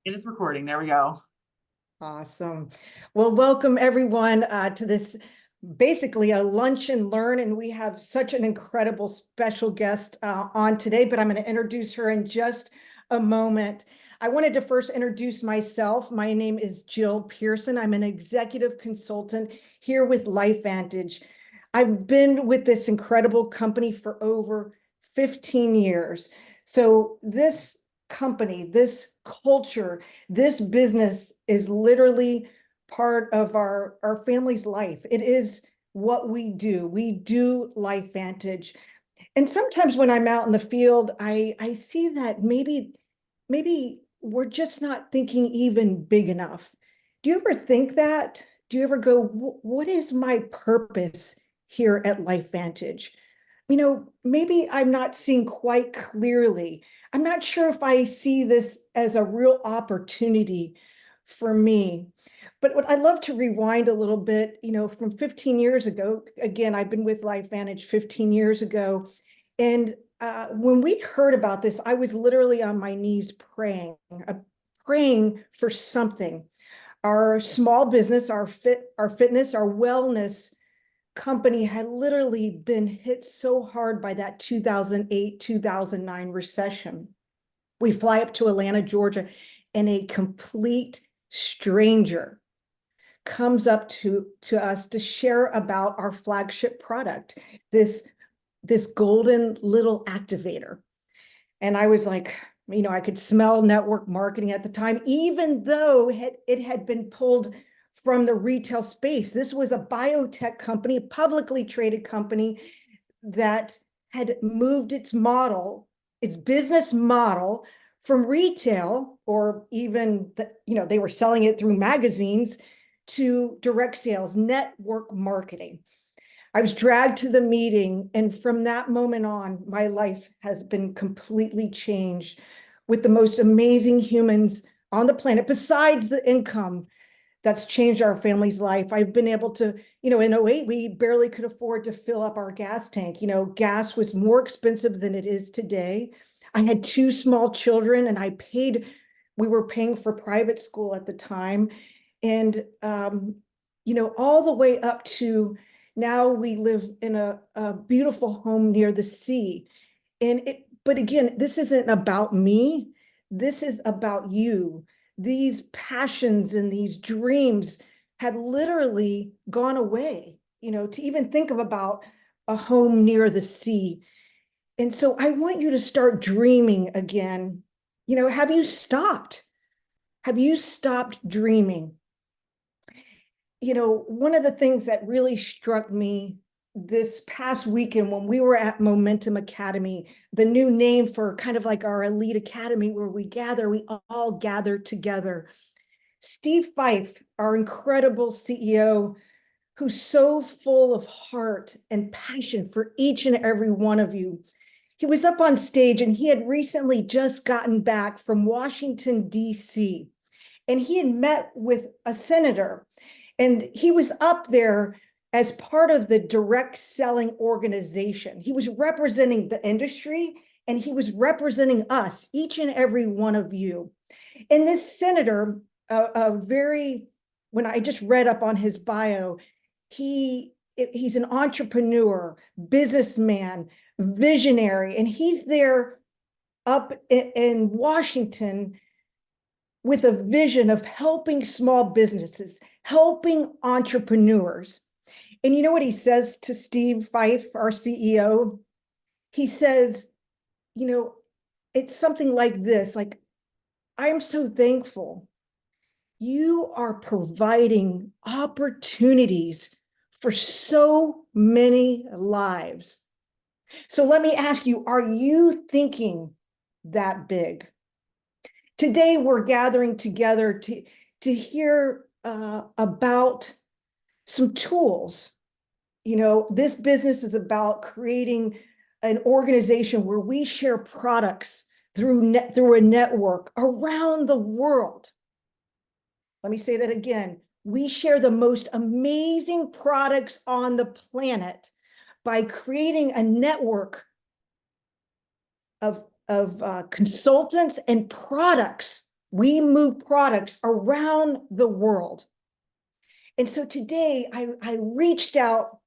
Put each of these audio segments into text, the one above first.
It is recording. There we go. Awesome. Well, welcome everyone to this basically a lunch and learn, and we have such an incredible special guest on today, but I'm going to introduce her in just a moment. I wanted to first introduce myself. My name is Jill Pearson. I'm an executive consultant here with LifeVantage. I've been with this incredible company for over 15 years. So this company, this culture, this business is literally part of our family's life. It is what we do. We do LifeVantage. And sometimes when I'm out in the field, I see that maybe we're just not thinking even big enough. Do you ever think that? Do you ever go, what is my purpose here at LifeVantage? Maybe I'm not seeing quite clearly. I'm not sure if I see this as a real opportunity for me. But what I'd love to rewind a little bit, from 15 years ago. Again, I've been with LifeVantage 15 years ago. And when we heard about this, I was literally on my knees praying for something. Our small business, our fitness, our wellness company had literally been hit so hard by that 2008, 2009 recession. We fly up to Atlanta, Georgia, and a complete stranger comes up to us to share about our flagship product, this golden little activator. And I was like, I could smell network marketing at the time, even though it had been pulled from the retail space. This was a biotech company, a publicly traded company that had moved its business model from retail, or even they were selling it through magazines, to direct sales, network marketing. I was dragged to the meeting, and from that moment on, my life has been completely changed with the most amazing humans on the planet, besides the income that's changed our family's life. I've been able to, in 08, we barely could afford to fill up our gas tank. Gas was more expensive than it is today. I had two small children, and we were paying for private school at the time. And, all the way up to now we live in a beautiful home near the sea. But again, this isn't about me. This is about you. These passions and these dreams had literally gone away, to even think of about a home near the sea. And so I want you to start dreaming again. Have you stopped? Have you stopped dreaming? One of the things that really struck me this past weekend when we were at Momentum Academy, the new name for kind of like our elite academy where we all gather together. Steve Fife, our incredible CEO, who's so full of heart and passion for each and every one of you. He was up on stage, and he had recently just gotten back from Washington, D.C., and he had met with a senator. And he was up there as part of the direct selling organization. He was representing the industry, and he was representing us, each and every one of you. And this senator, when I just read up on his bio, he's an entrepreneur, businessman, visionary, and he's there up in Washington with a vision of helping small businesses, helping entrepreneurs. And you know what he says to Steve Fife, our CEO? He says, it's something like this, like, I am so thankful you are providing opportunities for so many lives. So let me ask you, are you thinking that big? Today, we're gathering together to hear about some tools. This business is about creating an organization where we share products through a network around the world. Let me say that again. We share the most amazing products on the planet by creating a network of consultants and products We move products around the world. And so today I reached out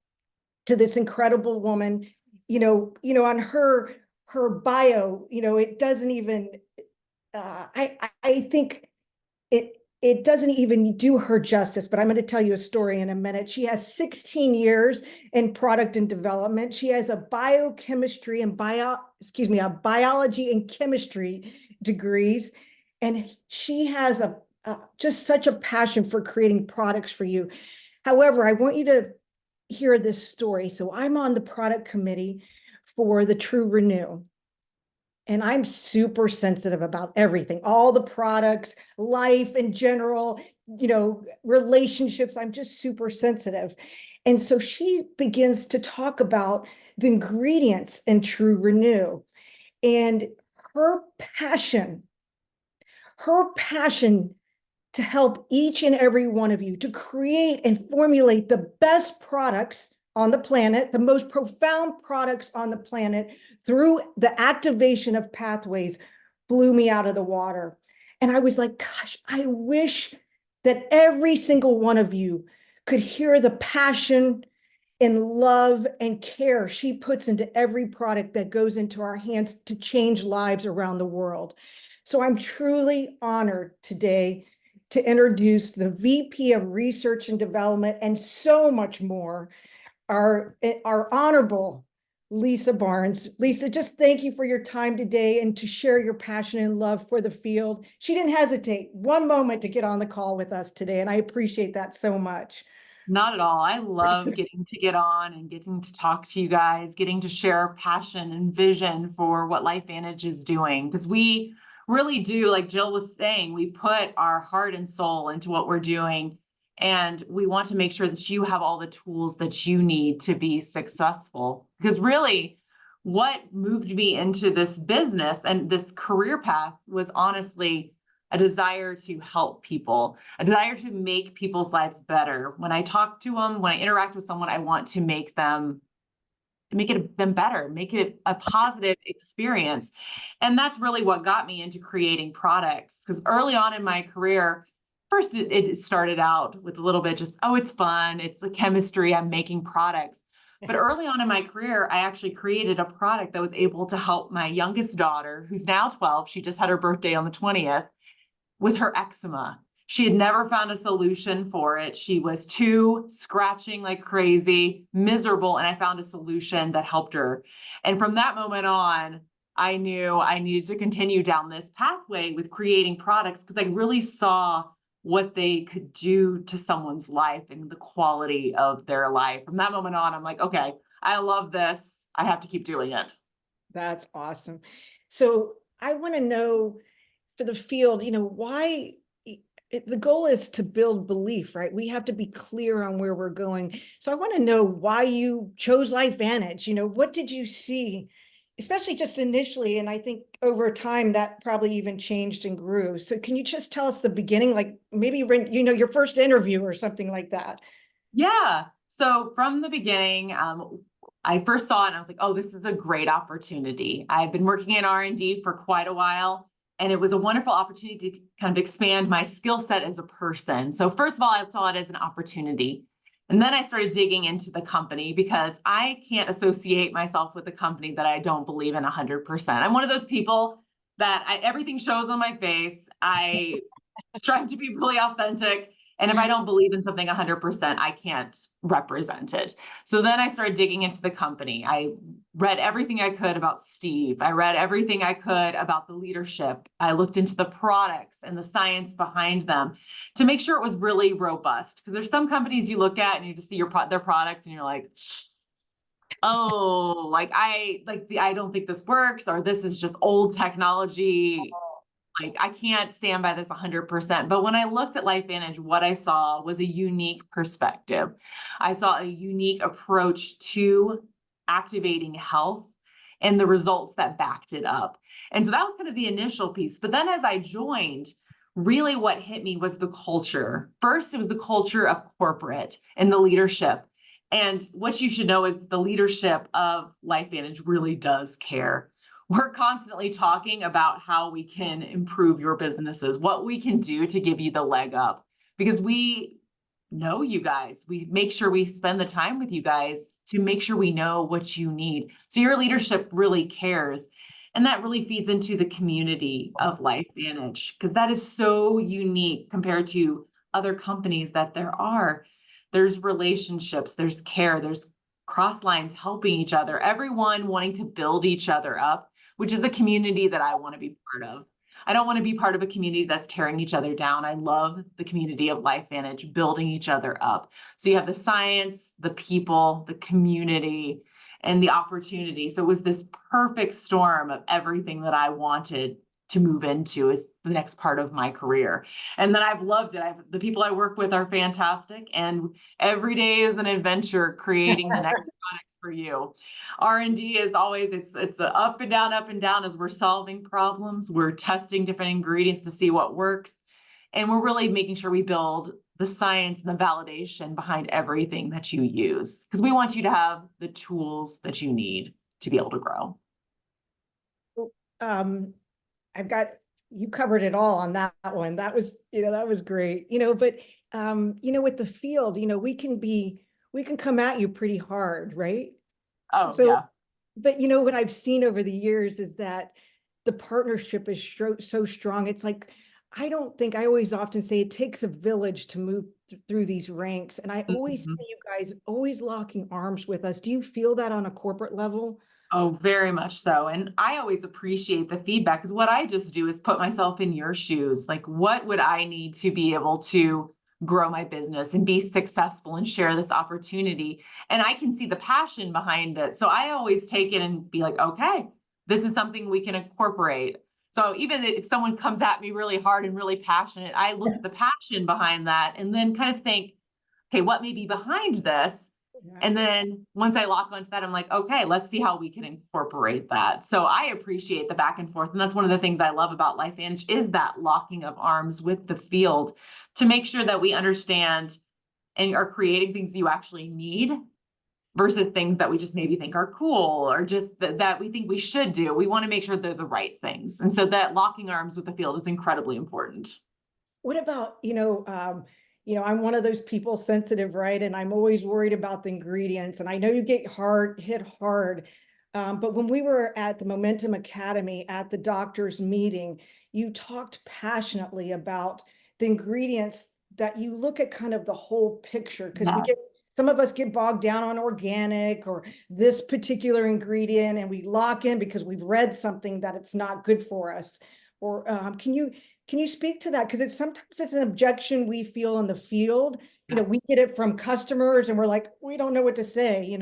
to this incredible woman, on her bio, it doesn't even, I think it doesn't even do her justice, but I'm going to tell you a story in a minute. She has 16 years in product and development. She has a biochemistry and a biology and chemistry degrees. And she has just such a passion for creating products for you. However, I want you to hear this story. So I'm on the product committee for the TrueRenew. And I'm super sensitive about everything, all the products, life in general, relationships. I'm just super sensitive. And so she begins to talk about the ingredients in TrueRenew and her passion, her passion to help each and every one of you to create and formulate the best products on the planet, the most profound products on the planet through the activation of pathways blew me out of the water. And I was like, gosh, I wish that every single one of you could hear the passion and love and care she puts into every product that goes into our hands to change lives around the world. So I'm truly honored today to introduce the VP of Research and Development and so much more, our honorable Lisa Barnes. Lisa, just thank you for your time today and to share your passion and love for the field. She didn't hesitate one moment to get on the call with us today, and I appreciate that so much. Not at all. I love getting to get on and getting to talk to you guys, getting to share passion and vision for what LifeVantage is doing. Because we really do, like Jill was saying, we put our heart and soul into what we're doing. And we want to make sure that you have all the tools that you need to be successful. Because really, what moved me into this business and this career path was honestly a desire to help people, a desire to make people's lives better. When I talk to them, when I interact with someone, I want to make them better, make it a positive experience. And that's really what got me into creating products. Because early on in my career, first it started out with a little bit just, oh, it's fun. It's the chemistry. I'm making products. But early on in my career, I actually created a product that was able to help my youngest daughter, who's now 12. She just had her birthday on the 20th, with her eczema. She had never found a solution for it. She was too scratching like crazy, miserable, and I found a solution that helped her. And from that moment on, I knew I needed to continue down this pathway with creating products because I really saw what they could do to someone's life and the quality of their life. From that moment on, I'm like, okay, I love this. I have to keep doing it. That's awesome. So I want to know for the field, why the goal is to build belief, right? We have to be clear on where we're going. So I want to know why you chose LifeVantage. What did you see, especially just initially? And I think over time that probably even changed and grew. So can you just tell us the beginning, like maybe your first interview or something like that? Yeah. So from the beginning, I first saw it and I was like, oh, this is a great opportunity. I've been working in R&D for quite a while, and it was a wonderful opportunity to kind of expand my skill set as a person. So first of all, I saw it as an opportunity. And then I started digging into the company because I can't associate myself with a company that I don't believe in 100%. I'm one of those people that everything shows on my face. I strive to be really authentic. And if I don't believe in something 100%, I can't represent it. So then I started digging into the company. I read everything I could about Steve. I read everything I could about the leadership. I looked into the products and the science behind them to make sure it was really robust. Because there's some companies you look at and you just see their products and you're like, oh, I don't think this works, or this is just old technology. Like, I can't stand by this 100%. But when I looked at LifeVantage, what I saw was a unique perspective. I saw a unique approach to activating health and the results that backed it up. And so that was kind of the initial piece. But then as I joined, really what hit me was the culture. First, it was the culture of corporate and the leadership. And what you should know is the leadership of LifeVantage really does care. we're constantly talking about how we can improve your businesses, what we can do to give you the leg up, because we know you guys. We make sure we spend the time with you guys to make sure we know what you need. So your leadership really cares. And that really feeds into the community of LifeVantage, because that is so unique compared to other companies that there are. There's relationships, there's care, there's cross lines helping each other, everyone wanting to build each other up, which is a community that I want to be part of. I don't want to be part of a community that's tearing each other down. I love the community of LifeVantage, building each other up. So you have the science, the people, the community, and the opportunity. So it was this perfect storm of everything that I wanted to move into as the next part of my career. And then I've loved it. The people I work with are fantastic, and every day is an adventure creating the next product for you. R&D is always, it's a up and down as we're solving problems. We're testing different ingredients to see what works. And we're really making sure we build the science and the validation behind everything that you use, because we want you to have the tools that you need to be able to grow. You covered it all on that one. That was, that was great, but, with the field, we can come at you pretty hard, right? Oh, So, yeah. but what I've seen over the years is that the partnership is so strong. It's like, I always often say it takes a village to move through these ranks. And I always see you guys always locking arms with us. Do you feel that on a corporate level? Oh, very much so. And I always appreciate the feedback, because what I just do is put myself in your shoes. Like, what would I need to be able to grow my business and be successful and share this opportunity? And I can see the passion behind it. So I always take it and be like, okay, this is something we can incorporate. So even if someone comes at me really hard and really passionate, I look at the passion behind that and then kind of think, okay, what may be behind this? And then once I lock onto that, I'm like, okay, let's see how we can incorporate that. So I appreciate the back and forth. And that's one of the things I love about LifeVantage, is that locking of arms with the field to make sure that we understand and are creating things you actually need versus things that we just maybe think are cool, or just that we think we should do. We want to make sure they're the right things. And so that locking arms with the field is incredibly important. What about, I'm one of those people sensitive, right? And I'm always worried about the ingredients. And I know you get hit hard. But when we were at the Momentum Academy at the doctor's meeting, you talked passionately about the ingredients, that you look at kind of the whole picture, because some of us get bogged down on organic or this particular ingredient, and we lock in because we've read something that it's not good for us. Or can you speak to that? Because sometimes it's an objection we feel in the field. We get it from customers and we're like, we don't know what to say,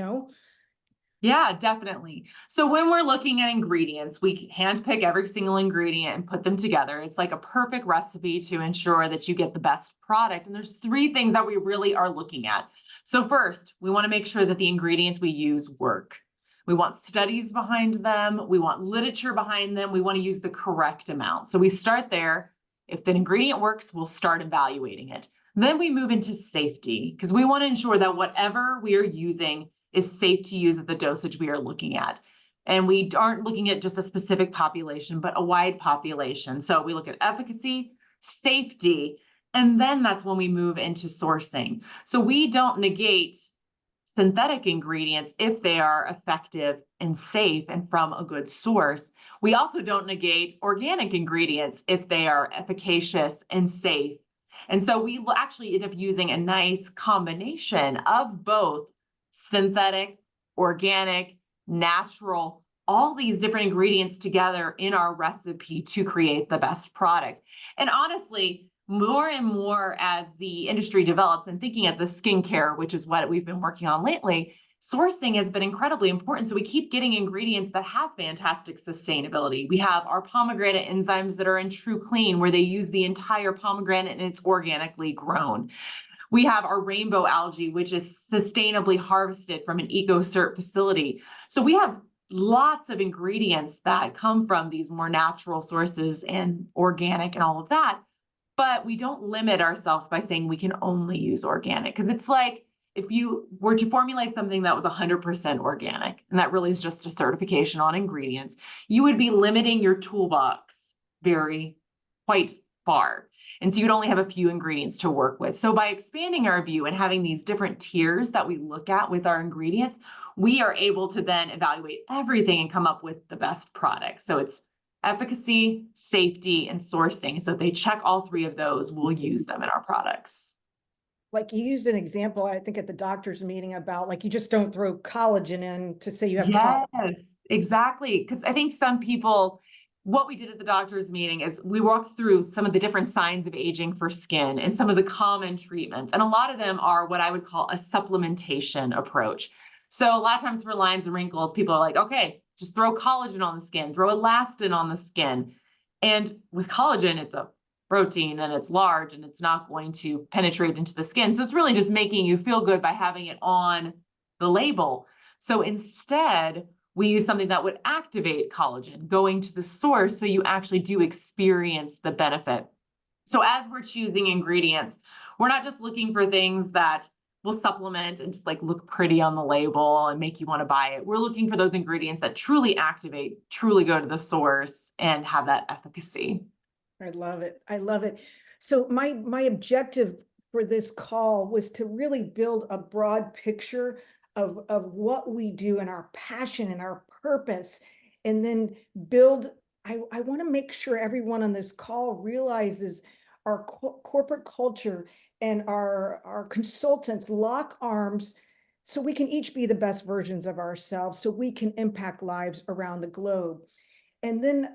Yeah, definitely. So when we're looking at ingredients, we handpick every single ingredient and put them together. It's like a perfect recipe to ensure that you get the best product. And there's three things that we really are looking at. So first, we want to make sure that the ingredients we use work. We want studies behind them. We want literature behind them. We want to use the correct amount. So we start there. If the ingredient works, we'll start evaluating it. Then we move into safety, because we want to ensure that whatever we are using is safe to use at the dosage we are looking at. And we aren't looking at just a specific population, but a wide population. So we look at efficacy, safety, and then that's when we move into sourcing. So we don't negate synthetic ingredients if they are effective and safe and from a good source. We also don't negate organic ingredients if they are efficacious and safe. And so we will actually end up using a nice combination of both synthetic, organic, natural, all these different ingredients together in our recipe to create the best product. And honestly, more and more as the industry develops, and thinking of the skincare, which is what we've been working on lately, sourcing has been incredibly important. So we keep getting ingredients that have fantastic sustainability. We have our pomegranate enzymes that are in True Clean, where they use the entire pomegranate and it's organically grown. We have our rainbow algae, which is sustainably harvested from an EcoCert facility. So we have lots of ingredients that come from these more natural sources and organic and all of that. But we don't limit ourselves by saying we can only use organic, because it's like, if you were to formulate something that was 100% organic, and that really is just a certification on ingredients, you would be limiting your toolbox quite far. And so you'd only have a few ingredients to work with. So by expanding our view and having these different tiers that we look at with our ingredients, we are able to then evaluate everything and come up with the best product. So it's efficacy, safety, and sourcing. So if they check all three of those, we'll use them in our products. Like you used an example, I think at the doctor's meeting about like, you just don't throw collagen in to say you have collagen. Yes, exactly. Because I think some people, what we did at the doctor's meeting is we walked through some of the different signs of aging for skin and some of the common treatments. And a lot of them are what I would call a supplementation approach. So a lot of times for lines and wrinkles, people are like, okay, just throw collagen on the skin, throw elastin on the skin. And with collagen, it's a protein and it's large and it's not going to penetrate into the skin. So it's really just making you feel good by having it on the label. So instead, we use something that would activate collagen, going to the source so you actually do experience the benefit. So as we're choosing ingredients, we're not just looking for things that will supplement and just like look pretty on the label and make you want to buy it. We're looking for those ingredients that truly activate, truly go to the source and have that efficacy. I love it. I love it. So my objective for this call was to really build a broad picture of what we do and our passion and our purpose, and then build, I want to make sure everyone on this call realizes our corporate culture and our consultants lock arms so we can each be the best versions of ourselves, so we can impact lives around the globe. And then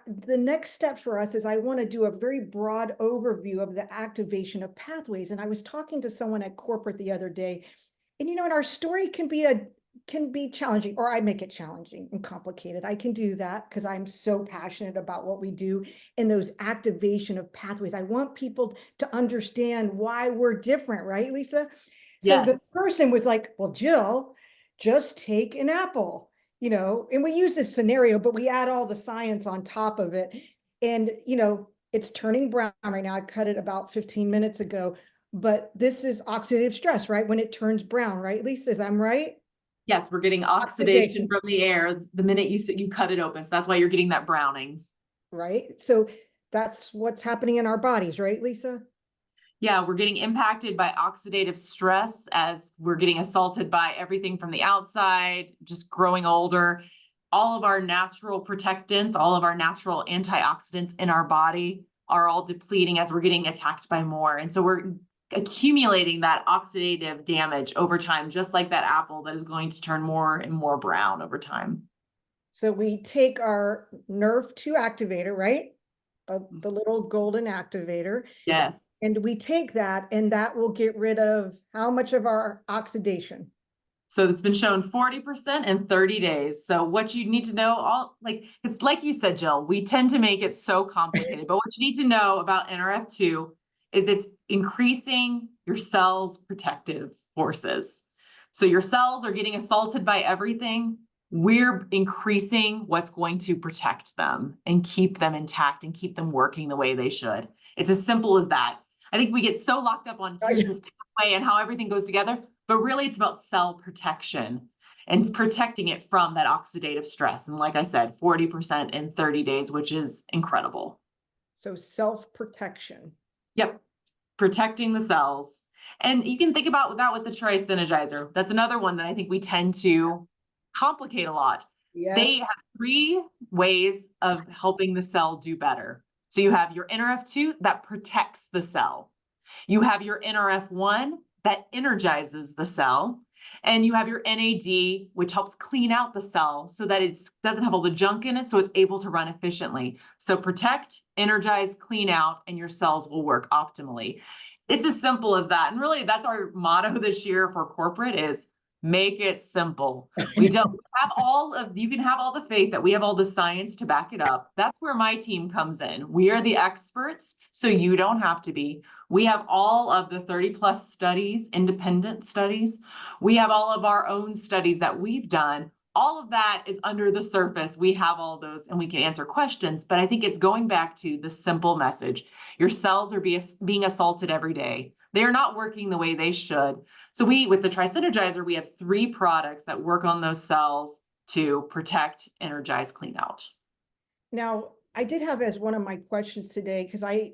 the next step for us is I want to do a very broad overview of the activation of pathways. And I was talking to someone at corporate the other day, and and our story can be challenging, or I make it challenging and complicated. I can do that because I'm so passionate about what we do and those activation of pathways. I want people to understand why we're different, right, Lisa? So the Yes. person was like, well, Jill, just take an apple, and we use this scenario, but we add all the science on top of it. And, it's turning brown right now. I cut it about 15 minutes ago, but this is oxidative stress, right? When it turns brown, right, Lisa, is I'm right? Yes, we're getting oxidation from the air the minute you cut it open. So that's why you're getting that browning. Right? So that's what's happening in our bodies, right, Lisa? Yeah, we're getting impacted by oxidative stress as we're getting assaulted by everything from the outside, just growing older. All of our natural protectants, all of our natural antioxidants in our body are all depleting as we're getting attacked by more. And so we're accumulating that oxidative damage over time, just like that apple that is going to turn more and more brown over time. So we take our Nerve2 activator, right? The little golden activator. Yes. And we take that, and that will get rid of how much of our oxidation? So it's been shown 40% in 30 days. So what you need to know, it's like you said, Jill, we tend to make it so complicated, but what you need to know about NRF2 is it's increasing your cells' protective forces. So your cells are getting assaulted by everything. We're increasing what's going to protect them and keep them intact and keep them working the way they should. It's as simple as that. I think we get so locked up on here's this pathway and how everything goes together, but really it's about cell protection and protecting it from that oxidative stress. And like I said, 40% in 30 days, which is incredible. So self-protection. Yep. Protecting the cells. And you can think about that with the Tri-Synergizer. That's another one that I think we tend to complicate a lot. Yeah. They have 3 ways of helping the cell do better. So you have your NRF2 that protects the cell. You have your NRF1 that energizes the cell. And you have your NAD, which helps clean out the cell so that it doesn't have all the junk in it, so it's able to run efficiently. So protect, energize, clean out, and your cells will work optimally. It's as simple as that. And really, that's our motto this year for corporate is make it simple. We don't have you can have all the faith that we have all the science to back it up. That's where my team comes in. We are the experts, so you don't have to be. We have all of the 30+ studies, independent studies. We have all of our own studies that we've done. All of that is under the surface. We have all those and we can answer questions, but I think it's going back to the simple message. Your cells are being assaulted every day. They're not working the way they should. So with the Tri-Synergizer, we have 3 products that work on those cells to protect, energize, clean out. Now, I did have as one of my questions today, because I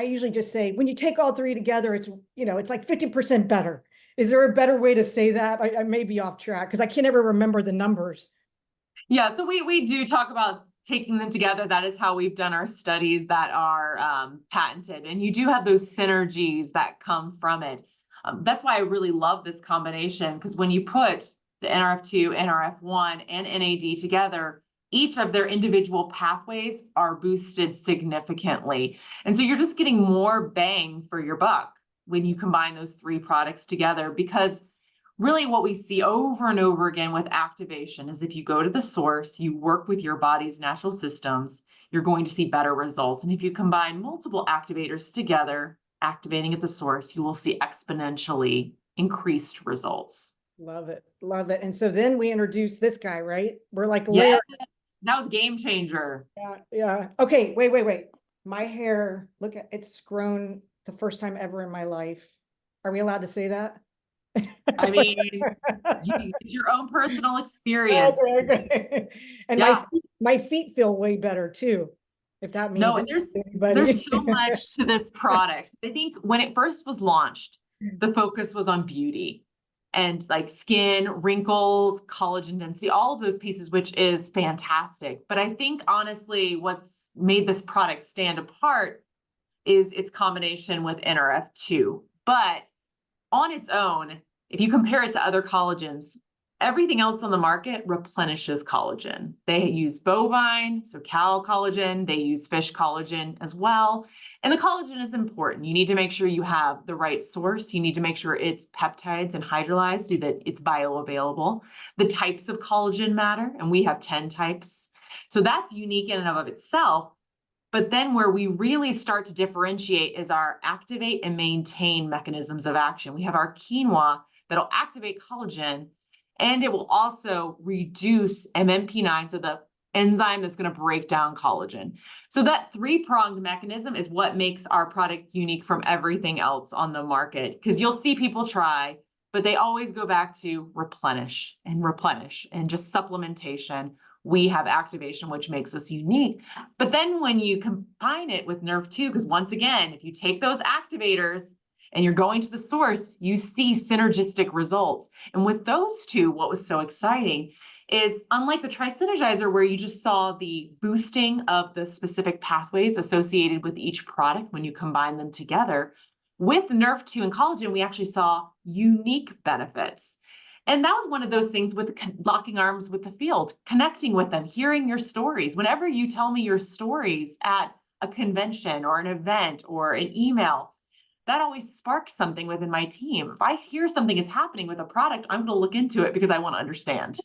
usually just say, when you take all 3 together, it's, it's like 50% better. Is there a better way to say that? I may be off track because I can't ever remember the numbers. Yeah, so we do talk about taking them together. That is how we've done our studies that are patented. And you do have those synergies that come from it. That's why I really love this combination, because when you put the NRF2, NRF1, and NAD together, each of their individual pathways are boosted significantly. And so you're just getting more bang for your buck when you combine those 3 products together, because really what we see over and over again with activation is if you go to the source, you work with your body's natural systems, you're going to see better results. And if you combine multiple activators together, activating at the source, you will see exponentially increased results. Love it. Love it. And so then we introduce this guy, right? We're like Yeah, layering. that was game changer. Yeah. Yeah. Okay. Wait. My hair, look at it's grown the first time ever in my life. Are we allowed to say that? I mean, it's your own personal experience. Okay. And Yeah. my feet feel way better too, if that means No, and anybody. there's so much to this product. I think when it first was launched, the focus was on beauty and like skin, wrinkles, collagen density, all of those pieces, which is fantastic. But I think honestly, what's made this product stand apart is its combination with NRF2. But on its own, if you compare it to other collagens, everything else on the market replenishes collagen. They use bovine, so cow collagen, they use fish collagen as well. And the collagen is important. You need to make sure you have the right source. You need to make sure it's peptides and hydrolyzed so that it's bioavailable. The types of collagen matter, and we have 10 types. So that's unique in and of itself. But then where we really start to differentiate is our activate and maintain mechanisms of action. We have our quinoa that'll activate collagen, and it will also reduce MMP9, so the enzyme that's going to break down collagen. So that 3-pronged mechanism is what makes our product unique from everything else on the market, because you'll see people try, but they always go back to replenish and just supplementation. We have activation, which makes us unique. But then when you combine it with NRF2, because once again, if you take those activators and you're going to the source, you see synergistic results. And with those 2, what was so exciting is, unlike the Tri-Synergizer, where you just saw the boosting of the specific pathways associated with each product when you combine them together, with NRF2 and collagen, we actually saw unique benefits. And that was one of those things with locking arms with the field, connecting with them, hearing your stories. Whenever you tell me your stories at a convention or an event or an email, that always sparks something within my team. If I hear something is happening with a product, I'm going to look into it because I want to understand.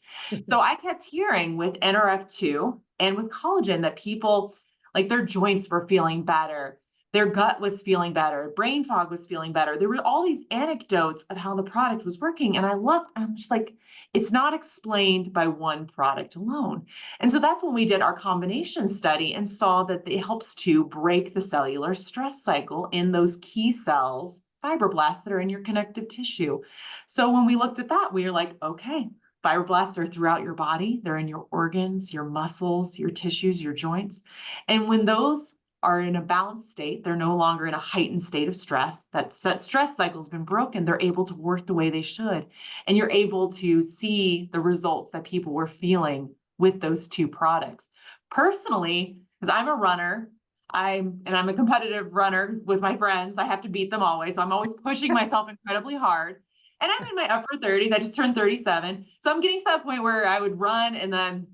So I kept hearing with NRF2 and with collagen that people, like, their joints were feeling better. Their gut was feeling better. Brain fog was feeling better. There were all these anecdotes of how the product was working. And I'm just like, it's not explained by one product alone. And so that's when we did our combination study and saw that it helps to break the cellular stress cycle in those key cells, fibroblasts, that are in your connective tissue. So when we looked at that, we were like, okay, fibroblasts are throughout your body. They're in your organs, your muscles, your tissues, your joints. And when those are in a balanced state, they're no longer in a heightened state of stress. That stress cycle has been broken. They're able to work the way they should. And you're able to see the results that people were feeling with those 2 products. Personally, because I'm a runner, I'm a competitive runner with my friends. I have to beat them always. So I'm always pushing myself incredibly hard. And I'm in my upper 30s. I just turned 37. So I'm getting to that point where I would run and then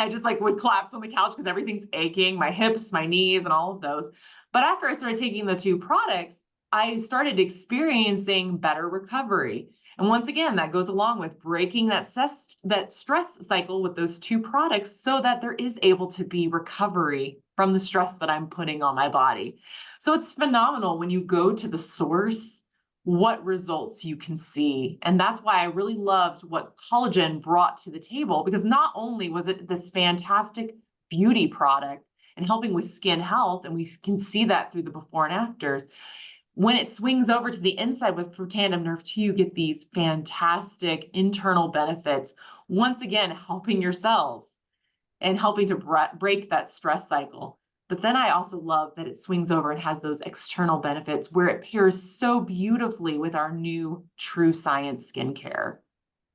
I just would collapse on the couch because everything's aching, my hips, my knees, and all of those. But after I started taking the 2 products, I started experiencing better recovery. And once again, that goes along with breaking that stress cycle with those 2 products so that there is able to be recovery from the stress that I'm putting on my body. So it's phenomenal when you go to the source, what results you can see. And that's why I really loved what collagen brought to the table, because not only was it this fantastic beauty product and helping with skin health, and we can see that through the before and afters, when it swings over to the inside with Protandim Nerve 2, you get these fantastic internal benefits, once again, helping your cells and helping to break that stress cycle. But then I also love that it swings over and has those external benefits where it pairs so beautifully with our new TrueScience skincare.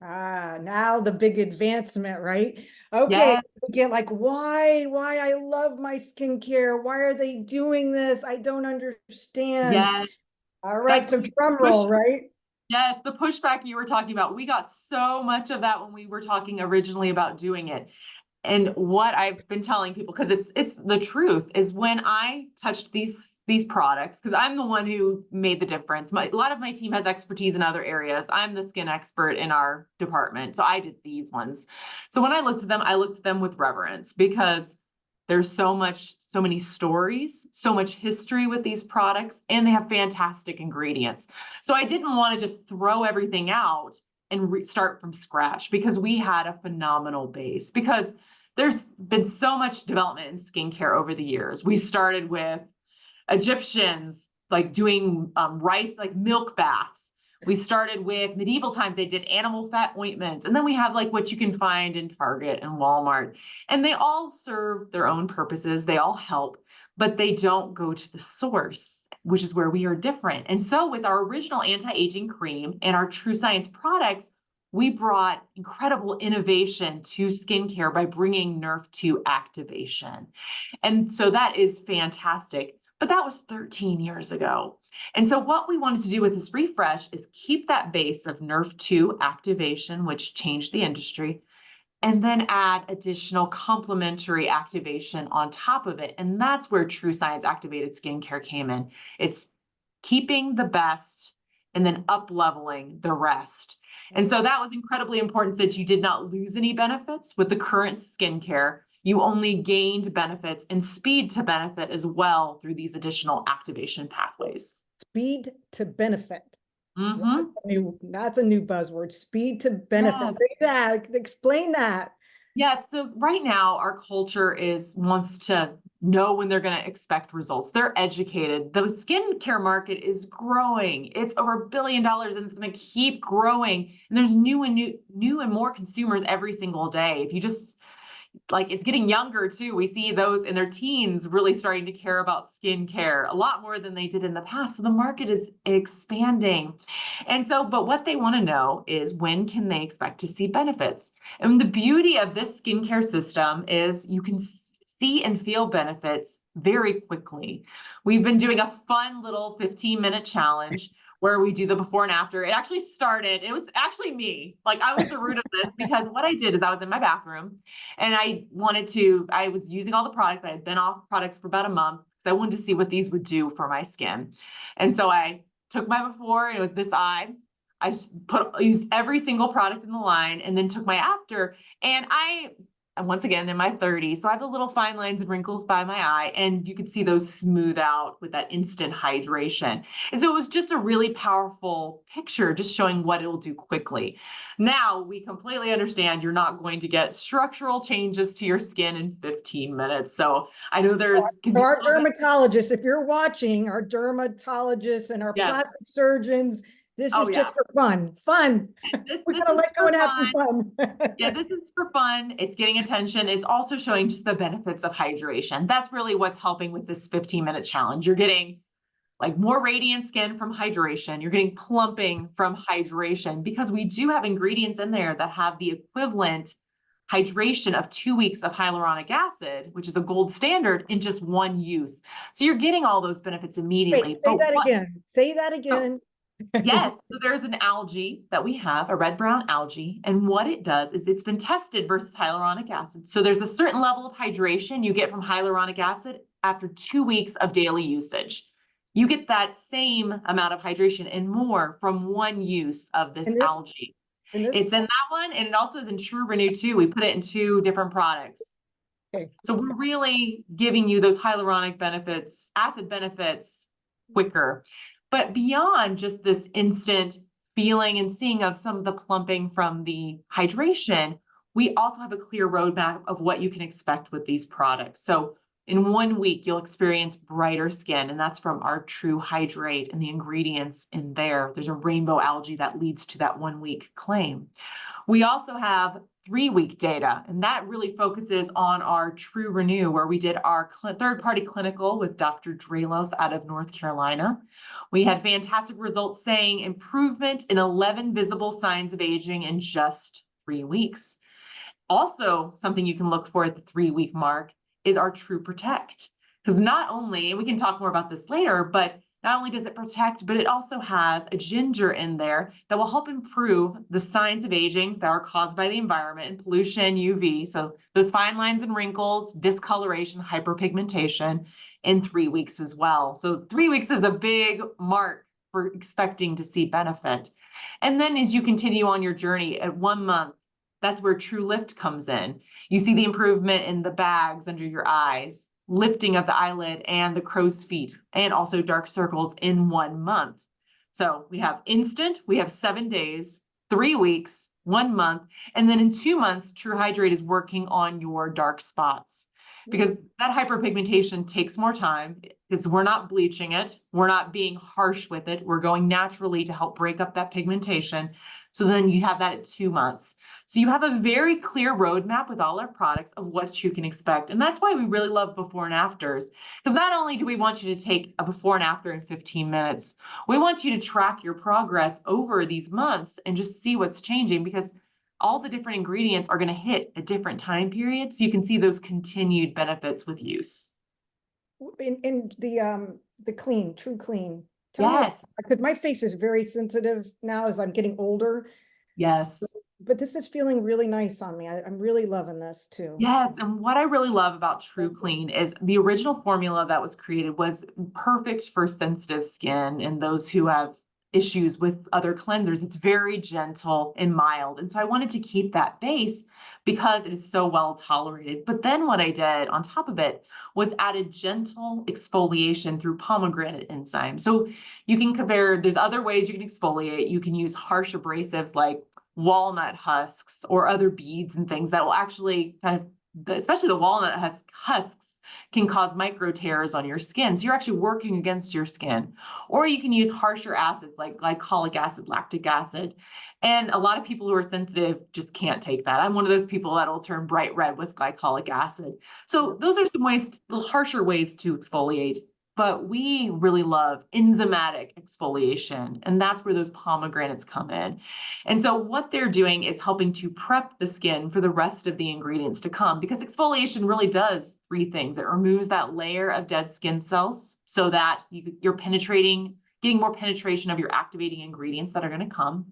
Ah, now the big advancement, right? Okay, Yeah, again, like why I love my skincare. Why are they doing this? I don't understand. yeah. All right, That's so the drum push. roll, right? Yes, the pushback you were talking about. We got so much of that when we were talking originally about doing it. And what I've been telling people, because it's the truth, is when I touched these products, because I'm the one who made the difference. A lot of my team has expertise in other areas. I'm the skin expert in our department, so I did these ones. So when I looked at them, I looked at them with reverence because there's so many stories, so much history with these products, and they have fantastic ingredients. So I didn't want to just throw everything out and start from scratch because we had a phenomenal base. Because there's been so much development in skincare over the years. We started with Egyptians like doing rice, like milk baths. We started with medieval times, they did animal fat ointments. And then we have like what you can find in Target and Walmart. And they all serve their own purposes. They all help, but they don't go to the source, which is where we are different. And so with our original anti-aging cream and our TrueScience products, we brought incredible innovation to skincare by bringing Nerve 2 activation. And so that is fantastic. But that was 13 years ago. And so what we wanted to do with this refresh is keep that base of Nerve 2 activation, which changed the industry, and then add additional complementary activation on top of it. And that's where TrueScience Activated Skincare came in. It's keeping the best and then up leveling the rest. And so that was incredibly important that you did not lose any benefits with the current skincare. You only gained benefits and speed to benefit as well through these additional activation pathways. Speed to benefit. Mm-hmm. That's a new buzzword. Speed to benefit. Yes. Say that. Explain that. Yes. So right now our culture wants to know when they're going to expect results. They're educated. The skincare market is growing. It's over $1 billion and it's going to keep growing. And there's new and more consumers every single day. If you just like, it's getting younger too. We see those in their teens really starting to care about skincare a lot more than they did in the past. So the market is expanding. And so, but what they want to know is when can they expect to see benefits? And the beauty of this skincare system is you can see and feel benefits very quickly. We've been doing a fun little 15-minute challenge where we do the before and after. It actually started, it was actually me. Like I was the root of this because what I did is I was in my bathroom and I was using all the products. I had been off products for about a month because I wanted to see what these would do for my skin. And so I took my before, and it was this eye. I just used every single product in the line and then took my after. And once again, in my 30s, so I have the little fine lines and wrinkles by my eye, and you could see those smooth out with that instant hydration. And so it was just a really powerful picture, just showing what it'll do quickly. Now we completely understand you're not going to get structural changes to your skin in 15 minutes. So I know Our dermatologists, if you're watching, our dermatologists and our yes. plastic surgeons, this is yeah. just for fun. We're gonna let go and have some fun. Yeah, this is for fun. It's getting attention. It's also showing just the benefits of hydration. That's really what's helping with this 15-minute challenge. You're getting like more radiant skin from hydration. You're getting plumping from hydration because we do have ingredients in there that have the equivalent hydration of 2 weeks of hyaluronic acid, which is a gold standard, in just one use. So you're getting all those benefits immediately. Wait, say that again. Say that again. Yes, so there's an algae that we have, a red-brown algae, and what it does is it's been tested versus hyaluronic acid. So there's a certain level of hydration you get from hyaluronic acid after 2 weeks of daily usage. You get that same amount of hydration and more from one use of this algae. It's in that one, and it also is in TrueRenew too. We put it in 2 different products. Okay. So we're really giving you those hyaluronic benefits, acid benefits quicker. But beyond just this instant feeling and seeing of some of the plumping from the hydration, we also have a clear roadmap of what you can expect with these products. So In 1 week, you'll experience brighter skin, and that's from our True Hydrate and the ingredients in there. There's a rainbow algae that leads to that 1 week claim. We also have 3 week data, and that really focuses on our True Renew, where we did our third-party clinical with Dr. Dralos out of North Carolina. We had fantastic results saying improvement in 11 visible signs of aging in just 3 weeks. Also, something you can look for at the 3 week mark is our True Protect. Because not only, and we can talk more about this later, but not only does it protect, but it also has a ginger in there that will help improve the signs of aging that are caused by the environment and pollution, UV. So those fine lines and wrinkles, discoloration, hyperpigmentation in 3 weeks as well. So 3 weeks is a big mark for expecting to see benefit. And then as you continue on your journey at 1 month, that's where True Lift comes in. You see the improvement in the bags under your eyes, lifting of the eyelid and the crow's feet, and also dark circles in 1 month. So we have instant, we have 7 days, 3 weeks, 1 month, and then in 2 months, True Hydrate is working on your dark spots. Because that hyperpigmentation takes more time, because we're not bleaching it, we're not being harsh with it, we're going naturally to help break up that pigmentation. So then you have that at 2 months. So you have a very clear roadmap with all our products of what you can expect. And that's why we really love before and afters. Because not only do we want you to take a before and after in 15 minutes, we want you to track your progress over these months and just see what's changing, because all the different ingredients are going to hit at different time periods. So you can see those continued benefits with use. In the clean, True Clean. Tell me, Yes. because my face is very sensitive now as I'm getting older. Yes. So, but this is feeling really nice on me. I'm really loving this too. Yes, and what I really love about True Clean is the original formula that was created was perfect for sensitive skin and those who have issues with other cleansers. It's very gentle and mild. And so I wanted to keep that base because it is so well tolerated. But then what I did on top of it was added gentle exfoliation through pomegranate enzyme. So you can compare, there's other ways you can exfoliate. You can use harsh abrasives like walnut husks or other beads and things that will actually kind of, especially the walnut husks can cause micro tears on your skin. So you're actually working against your skin. Or you can use harsher acids like glycolic acid, lactic acid. And a lot of people who are sensitive just can't take that. I'm one of those people that'll turn bright red with glycolic acid. So those are some ways, harsher ways to exfoliate. But we really love enzymatic exfoliation, and that's where those pomegranates come in. And so what they're doing is helping to prep the skin for the rest of the ingredients to come, because exfoliation really does 3 things. It removes that layer of dead skin cells so that you're penetrating, getting more penetration of your activating ingredients that are going to come.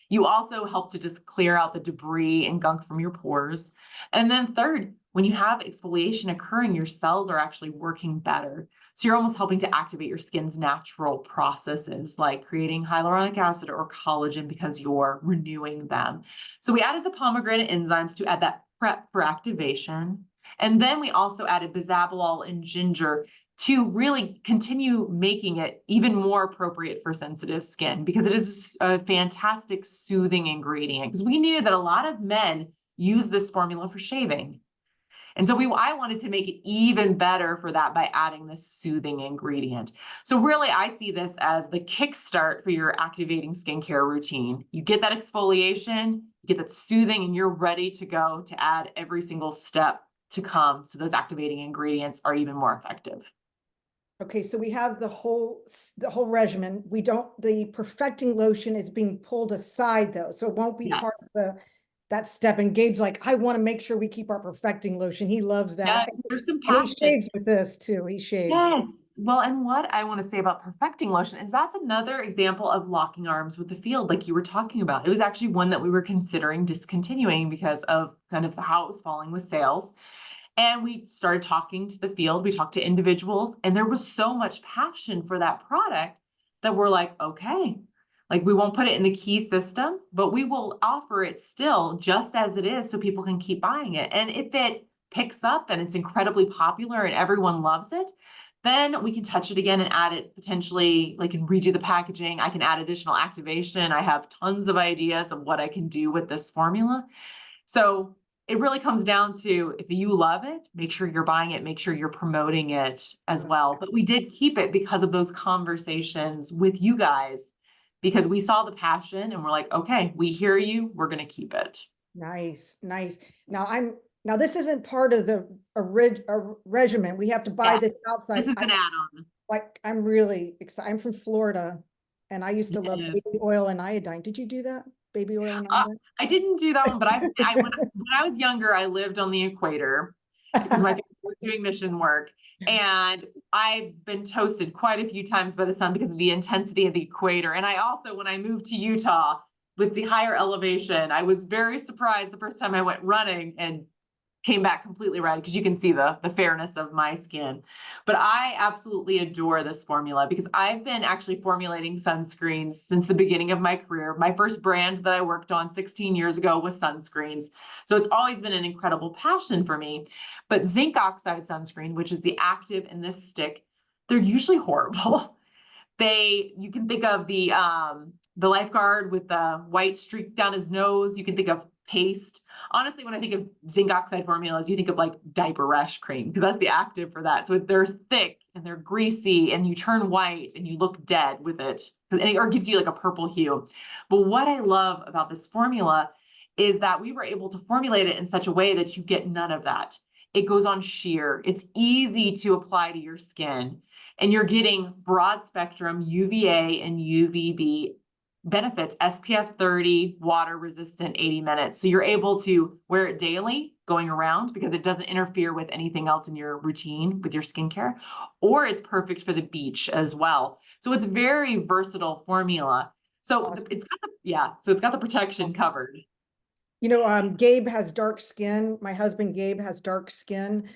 You also help to just clear out the debris and gunk from your pores. And then third, when you have exfoliation occurring, your cells are actually working better. So you're almost helping to activate your skin's natural processes like creating hyaluronic acid or collagen because you're renewing them. So we added the pomegranate enzymes to add that prep for activation. And then we also added bisabolol and ginger to really continue making it even more appropriate for sensitive skin, because it is a fantastic soothing ingredient. Because we knew that a lot of men use this formula for shaving. And so I wanted to make it even better for that by adding this soothing ingredient. So really, I see this as the kickstart for your activating skincare routine. You get that exfoliation, you get that soothing, and you're ready to go to add every single step to come. So those activating ingredients are even more effective. Okay, so we have the whole regimen. The perfecting lotion is being pulled aside though, so it won't be Yes. part of that step. And Gabe's like, I want to make sure we keep our perfecting lotion. He loves that. Yes, there's some And he passion. shaves with this too. He shaves. Yes. Well, and what I want to say about perfecting lotion is that's another example of locking arms with the field, like you were talking about. It was actually one that we were considering discontinuing because of kind of how it was falling with sales. And we started talking to the field, we talked to individuals, and there was so much passion for that product that we're like, okay, like we won't put it in the key system, but we will offer it still just as it is so people can keep buying it. And if it picks up and it's incredibly popular and everyone loves it, then we can touch it again and add it potentially, like and redo the packaging. I can add additional activation. I have tons of ideas of what I can do with this formula. So it really comes down to, if you love it, make sure you're buying it, make sure you're promoting it as well. But we did keep it because of those conversations with you guys, because we saw the passion and we're like, okay, we hear you, we're going to keep it. Nice, nice. Now this isn't part of the regimen. We have to buy Yes, this this outside. is an add-on. Like, I'm really excited. I'm from Florida and I used to love Yes. baby oil and iodine. Did you do that? Baby oil and Uh, iodine? I didn't do that one, but when I was younger, I lived on the equator because my family was doing mission work. And I've been toasted quite a few times by the sun because of the intensity of the equator. And I also, when I moved to Utah with the higher elevation, I was very surprised the first time I went running and came back completely red, because you can see the fairness of my skin. But I absolutely adore this formula because I've been actually formulating sunscreens since the beginning of my career. My first brand that I worked on 16 years ago was sunscreens. So it's always been an incredible passion for me. But zinc oxide sunscreen, which is the active in this stick, they're usually horrible. You can think of the lifeguard with the white streak down his nose. You can think of paste. Honestly, when I think of zinc oxide formulas, you think of like diaper rash cream, because that's the active for that. So they're thick and they're greasy and you turn white and you look dead with it, or it gives you like a purple hue. But what I love about this formula is that we were able to formulate it in such a way that you get none of that. It goes on sheer. It's easy to apply to your skin, and you're getting broad spectrum UVA and UVB benefits, SPF 30, water resistant, 80 minutes. So you're able to wear it daily going around because it doesn't interfere with anything else in your routine with your skincare, or it's perfect for the beach as well. So it's very versatile formula. So Awesome. it's got the protection covered. You know, Gabe has dark skin. My husband Gabe has dark skin.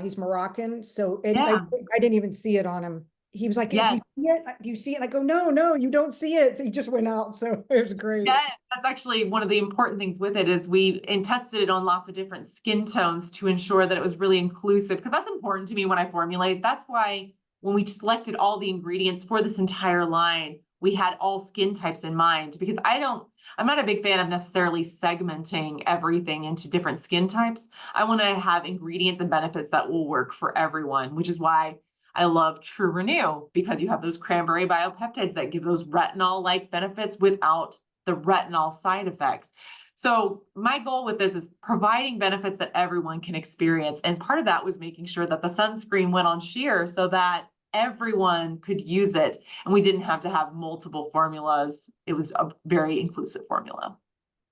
He's Moroccan, so Yeah. I didn't even see it on him. He was like, "Hey, do Yes. you see it? Do you see it?" And I go, "No, no, you don't see it." So he just went out, so it was great. Yes, that's actually one of the important things with it, is we tested it on lots of different skin tones to ensure that it was really inclusive, because that's important to me when I formulate. That's why when we selected all the ingredients for this entire line, we had all skin types in mind, because I'm not a big fan of necessarily segmenting everything into different skin types. I want to have ingredients and benefits that will work for everyone, which is why I love True Renew, because you have those cranberry biopeptides that give those retinol-like benefits without the retinol side effects. So my goal with this is providing benefits that everyone can experience. And part of that was making sure that the sunscreen went on sheer so that everyone could use it and we didn't have to have multiple formulas. It was a very inclusive formula.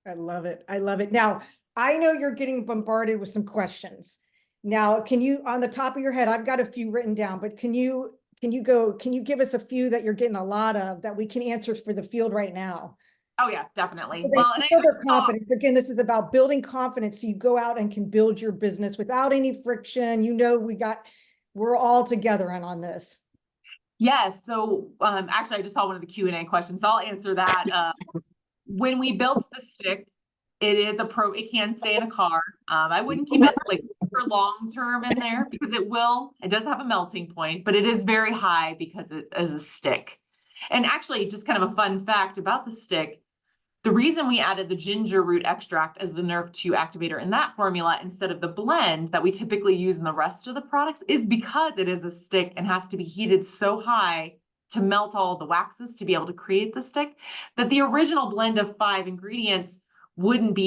I love it. I love it. Now, I know you're getting bombarded with some questions. Now, can you, on the top of your head, I've got a few written down, but can you give us a few that you're getting a lot of that we can answer for the field right now? Oh yeah, definitely. So Well, they feel their confidence. Again, this is about building confidence so you go out and can build your business without any friction. You know, we're all together on this. yes. So actually, I just saw one of the Q&A questions. So I'll answer that. When we built the stick, it can stay in a car. I wouldn't keep it like super long term in there, because it does have a melting point, but it is very high because it is a stick. And actually, just kind of a fun fact about the stick, the reason we added the ginger root extract as the Nrf2 activator in that formula instead of the blend that we typically use in the rest of the products is because it is a stick and has to be heated so high to melt all the waxes to be able to create the stick, that the original blend of 5 ingredients wouldn't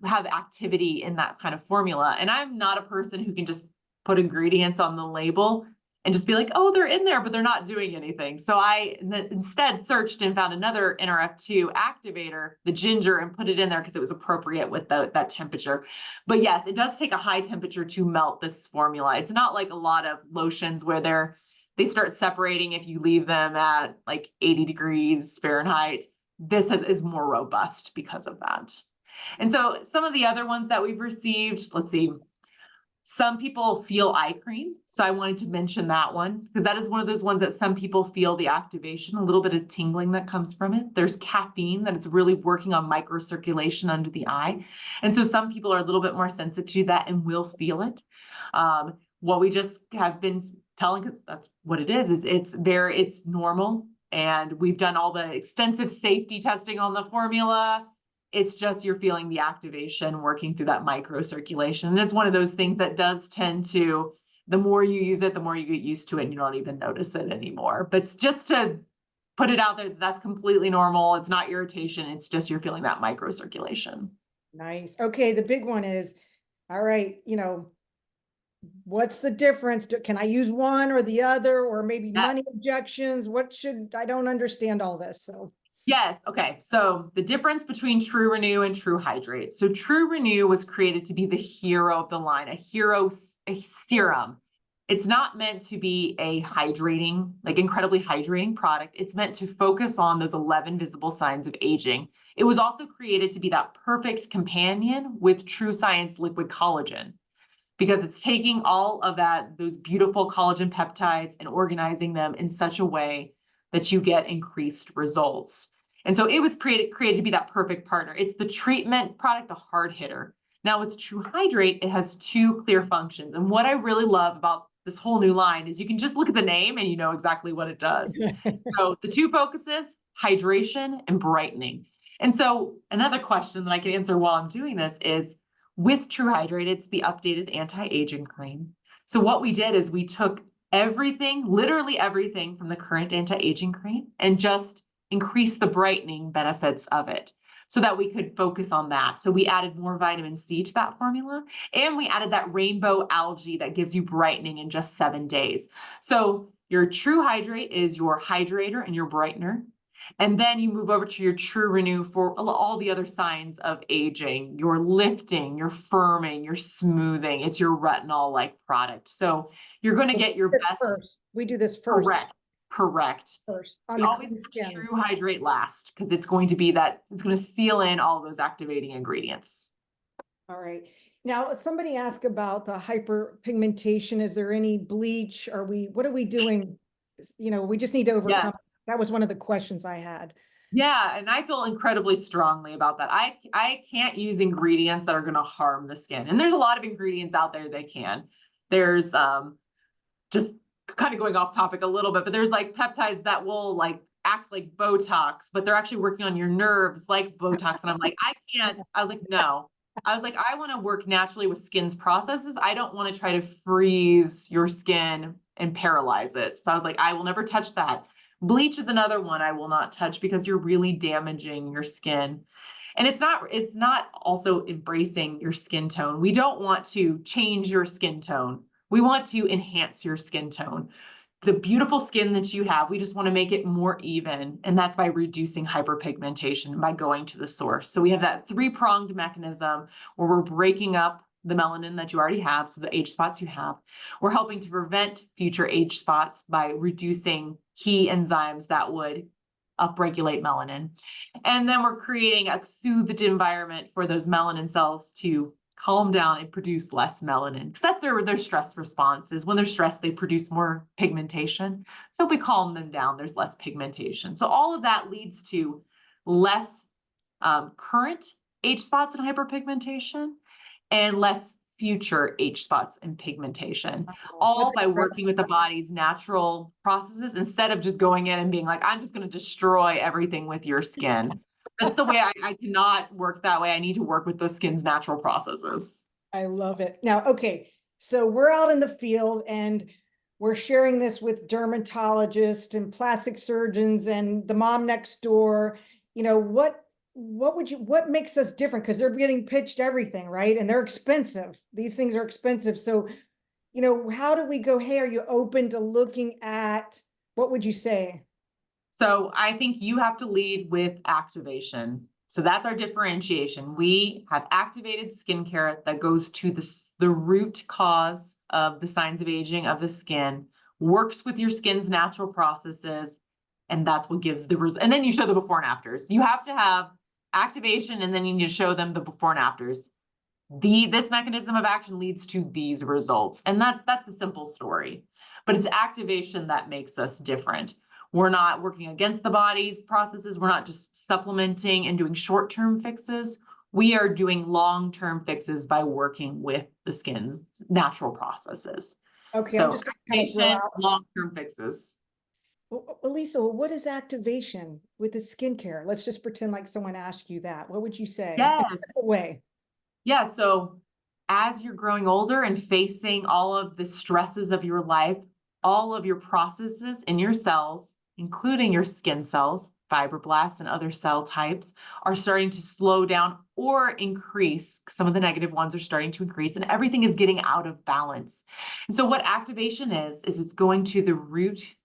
have activity in that kind of formula. And I'm not a person who can just put ingredients on the label and just be like, oh, they're in there, but they're not doing anything. So I instead searched and found another Nrf2 activator, the ginger, and put it in there because it was appropriate with that temperature. But yes, it does take a high temperature to melt this formula. It's not like a lot of lotions where they start separating if you leave them at like 80 degrees Fahrenheit. This is more robust because of that. And so some of the other ones that we've received, let's see. Some people feel eye cream. So I wanted to mention that one, because that is one of those ones that some people feel the activation, a little bit of tingling that comes from it. There's caffeine that it's really working on microcirculation under the eye. And so some people are a little bit more sensitive to that and will feel it. What we just have been telling, because that's what it is it's normal. And we've done all the extensive safety testing on the formula. It's just you're feeling the activation working through that microcirculation. And it's one of those things that does tend to, the more you use it, the more you get used to it and you don't even notice it anymore. But it's just to put it out there, that's completely normal. It's not irritation. It's just you're feeling that microcirculation. Nice. Okay, the big one is, all right, what's the difference? Can I use one or the other, or maybe money objections? I don't understand all this, so. Yes. Okay. So the difference between True Renew and True Hydrate. So True Renew was created to be the hero of the line, a serum. It's not meant to be a hydrating, like incredibly hydrating product. It's meant to focus on those 11 visible signs of aging. It was also created to be that perfect companion with True Science liquid collagen, because it's taking all of those beautiful collagen peptides and organizing them in such a way that you get increased results. And so it was created to be that perfect partner. It's the treatment product, the hard hitter. Now with True Hydrate, it has two clear functions. And what I really love about this whole new line is you can just look at the name and you know exactly what it does. So the two focuses, hydration and brightening. And so another question that I can answer while I'm doing this is, with True Hydrate, it's the updated anti-aging cream. So what we did is we took everything, literally everything from the current anti-aging cream and just increased the brightening benefits of it so that we could focus on that. So we added more vitamin C to that formula, and we added that rainbow algae that gives you brightening in just 7 days. So your True Hydrate is your hydrator and your brightener. And then you move over to your True Renew for all the other signs of aging, your lifting, your firming, your smoothing. It's your retinol-like product. So you're going to get your best. First. We do this first. Correct. First. We always True Hydrate last, because it's going to be that, it's going to seal in all those activating ingredients. All right. Now, somebody asked about the hyperpigmentation. Is there any bleach? What are we doing? We just need to overcome. Yes. That was one of the questions I had. Yeah, and I feel incredibly strongly about that. I can't use ingredients that are going to harm the skin. And there's a lot of ingredients out there that can. There's just kind of going off topic a little bit, but there's like peptides that will like act like Botox, but they're actually working on your nerves like Botox. And I'm like, I can't. I was like, no. I was like, I want to work naturally with skin's processes. I don't want to try to freeze your skin and paralyze it. So I was like, I will never touch that. Bleach is another one I will not touch, because you're really damaging your skin. And it's not also embracing your skin tone. We don't want to change your skin tone. We want to enhance your skin tone. The beautiful skin that you have, we just want to make it more even. And that's by reducing hyperpigmentation, by going to the source. So we have that 3-pronged mechanism where we're breaking up the melanin that you already have, so the age spots you have. We're helping to prevent future age spots by reducing key enzymes that would upregulate melanin. And then we're creating a soothed environment for those melanin cells to calm down and produce less melanin, because that's their stress response. Is when they're stressed, they produce more pigmentation. So if we calm them down, there's less pigmentation. So all of that leads to less current age spots and hyperpigmentation, and less future age spots and pigmentation, all by working with the body's natural processes instead of just going in and being like, I'm just going to destroy everything with your skin. That's the way I cannot work that way. I need to work with the skin's natural processes. I love it. Now, okay, so we're out in the field and we're sharing this with dermatologists and plastic surgeons and the mom next door. What makes us different? Because they're getting pitched everything, right? And they're expensive. These things are expensive. So, how do we go, hey, are you open to looking at, what would you say? So I think you have to lead with activation. So that's our differentiation. We have activated skincare that goes to the root cause of the signs of aging of the skin, works with your skin's natural processes, and that's what gives the result. And then you show the before and afters. You have to have activation, and then you need to show them the before and afters. This mechanism of action leads to these results. And that's the simple story. But it's activation that makes us different. We're not working against the body's processes. We're not just supplementing and doing short-term fixes. We are doing long-term fixes by working with the skin's natural processes. Okay, so I'm just kind of long-term fixes. Well, Elisa, what is activation with the skincare? Let's just pretend like someone asked you that. What would you say? In Yes. a way. Yeah. So as you're growing older and facing all of the stresses of your life, all of your processes in your cells, including your skin cells, fibroblasts, and other cell types, are starting to slow down or increase. Some of the negative ones are starting to increase, and everything is getting out of balance. And so, what activation is it's going to the root.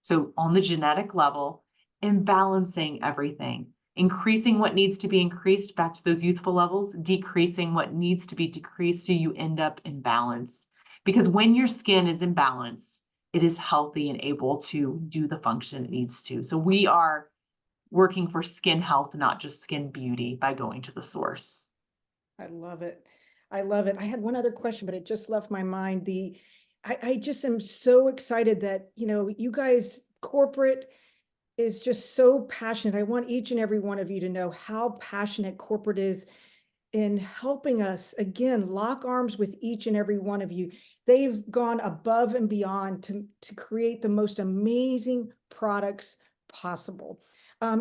So, on the genetic level, imbalancing everything, increasing what needs to be increased back to those youthful levels, decreasing what needs to be decreased so you end up in balance. Because when your skin is in balance, it is healthy and able to do the function it needs to. So we are working for skin health, not just skin beauty, by going to the source. I love it. I love it. I had one other question, but it just left my mind. I just am so excited that, you guys, corporate is just so passionate. I want each and every one of you to know how passionate corporate is in helping us, again, lock arms with each and every one of you. They've gone above and beyond to create the most amazing products possible.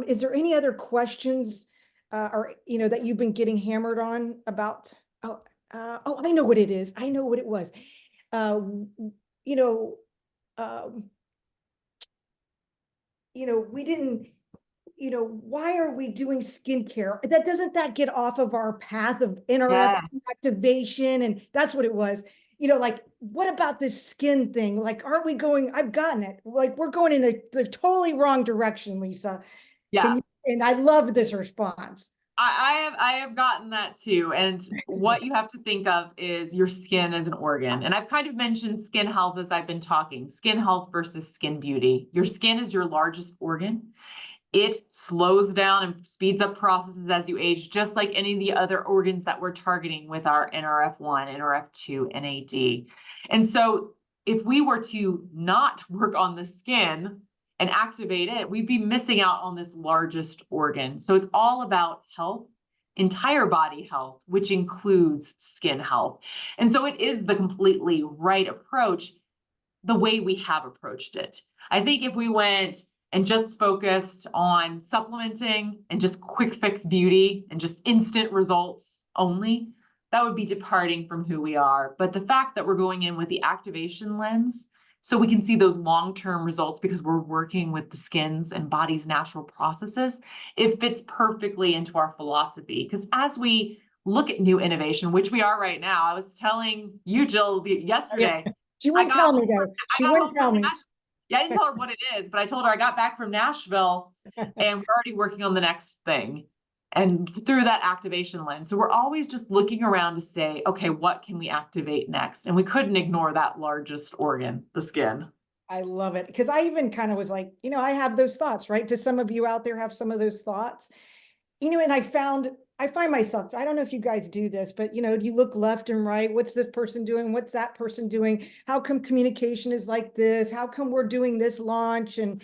Is there any other questions or that you've been getting hammered on about? Oh, I know what it is. I know what it was. You know, um, we didn't, why are we doing skincare? That get off of our path of NRF Yeah. activation? And that's what it was. Like, what about this skin thing? Like, aren't we going, I've gotten it. Like, we're going in the totally wrong direction, Lisa. Yeah. And I love this response. I have gotten that too. And what you have to think of is your skin as an organ. And I've kind of mentioned skin health as I've been talking, skin health versus skin beauty. Your skin is your largest organ. It slows down and speeds up processes as you age, just like any of the other organs that we're targeting with our NRF1, NRF2, NAD. And so if we were to not work on the skin and activate it, we'd be missing out on this largest organ. So it's all about health, entire body health, which includes skin health. And so it is the completely right approach, the way we have approached it. I think if we went and just focused on supplementing and just quick fix beauty and just instant results only, that would be departing from who we are. But the fact that we're going in with the activation lens, so we can see those long-term results because we're working with the skin's and body's natural processes, it fits perfectly into our philosophy. Because as we look at new innovation, which we are right now, I was telling you, Jill, Yes. yesterday, She I wouldn't got tell home me from, though. I She got wouldn't home tell from me. Nashville. Yeah, I didn't tell her what it is, but I told her I got back from Nashville and we're already working on the next thing. And through that activation lens. So we're always just looking around to say, okay, what can we activate next? And we couldn't ignore that largest organ, the skin. I love it. Because I even kind of was like, I have those thoughts, right? Do some of you out there have some of those thoughts? And I find myself, I don't know if you guys do this, but you look left and right. What's this person doing? What's that person doing? How come communication is like this? How come we're doing this launch? And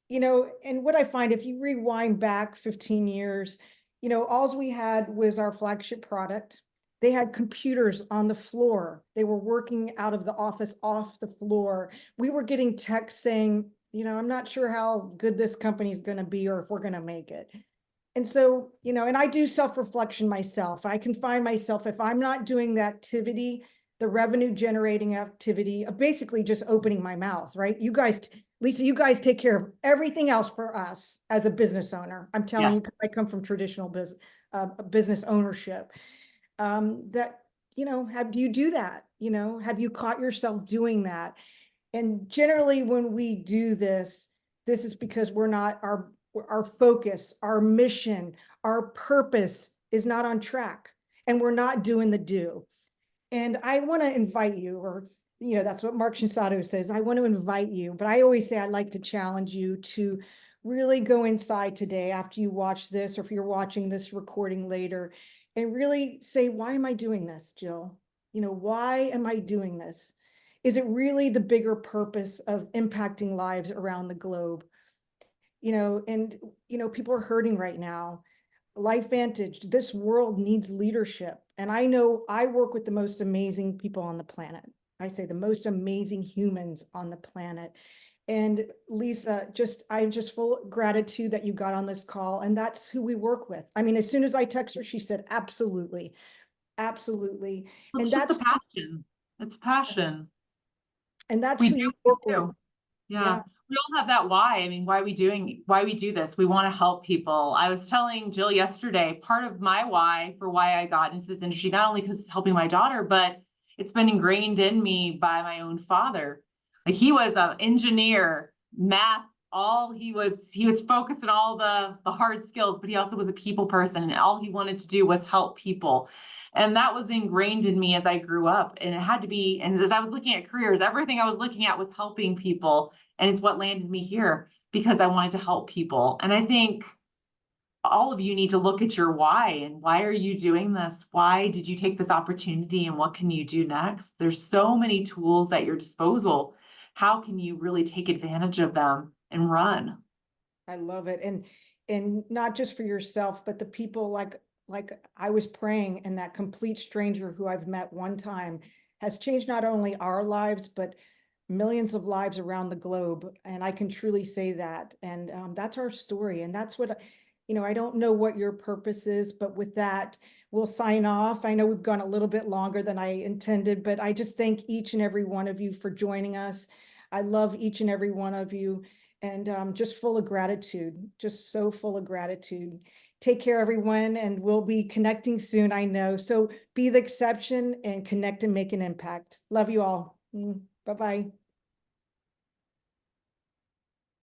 what I find, if you rewind back 15 years, all we had was our flagship product. They had computers on the floor. They were working out of the office off the floor. We were getting texts saying, I'm not sure how good this company is going to be or if we're going to make it. And so, and I do self-reflection myself. I can find myself, if I'm not doing the activity, the revenue generating activity of basically just opening my mouth, right? You guys, Lisa, you guys take care of everything else for us as a business owner. I'm telling Yes. you, I come from traditional business ownership. Do you do that? Have you caught yourself doing that? And generally when we do this is because we're not, our focus, our mission, our purpose is not on track and we're not doing the do. And I want to invite you, or, that's what Mark Shinsato says. I want to invite you, but I always say I'd like to challenge you to really go inside today after you watch this, or if you're watching this recording later, and really say, why am I doing this, Jill? Why am I doing this? Is it really the bigger purpose of impacting lives around the globe? And people are hurting right now. LifeVantage, this world needs leadership. And I know I work with the most amazing people on the planet. I say the most amazing humans on the planet. And Lisa, I'm just full of gratitude that you got on this call, and that's who we work with. I mean, as soon as I text her, she said, absolutely, absolutely. It's And just a passion. It's passion. that's We who do, you we work with. do. Yeah. Yeah. We all have that why. I mean, why we do this. We want to help people. I was telling Jill yesterday, part of my why for why I got into this industry, not only because it's helping my daughter, but it's been ingrained in me by my own father. Like he was an engineer, math, he was focused on all the hard skills, but he also was a people person, and all he wanted to do was help people. And that was ingrained in me as I grew up. And it had to be, and as I was looking at careers, everything I was looking at was helping people. And it's what landed me here because I wanted to help people. And I think all of you need to look at your why and why are you doing this? Why did you take this opportunity and what can you do next? There's so many tools at your disposal. How can you really take advantage of them and run? I love it. And not just for yourself, but the people like I was praying, and that complete stranger who I've met one time has changed not only our lives, but millions of lives around the globe. And I can truly say that. And that's our story. And that's what, I don't know what your purpose is, but with that, we'll sign off. I know we've gone a little bit longer than I intended, but I just thank each and every one of you for joining us. I love each and every one of you, and just full of gratitude, just so full of gratitude. Take care, everyone, and we'll be connecting soon, I know. So be the exception and connect and make an impact. Love you all. Bye-bye.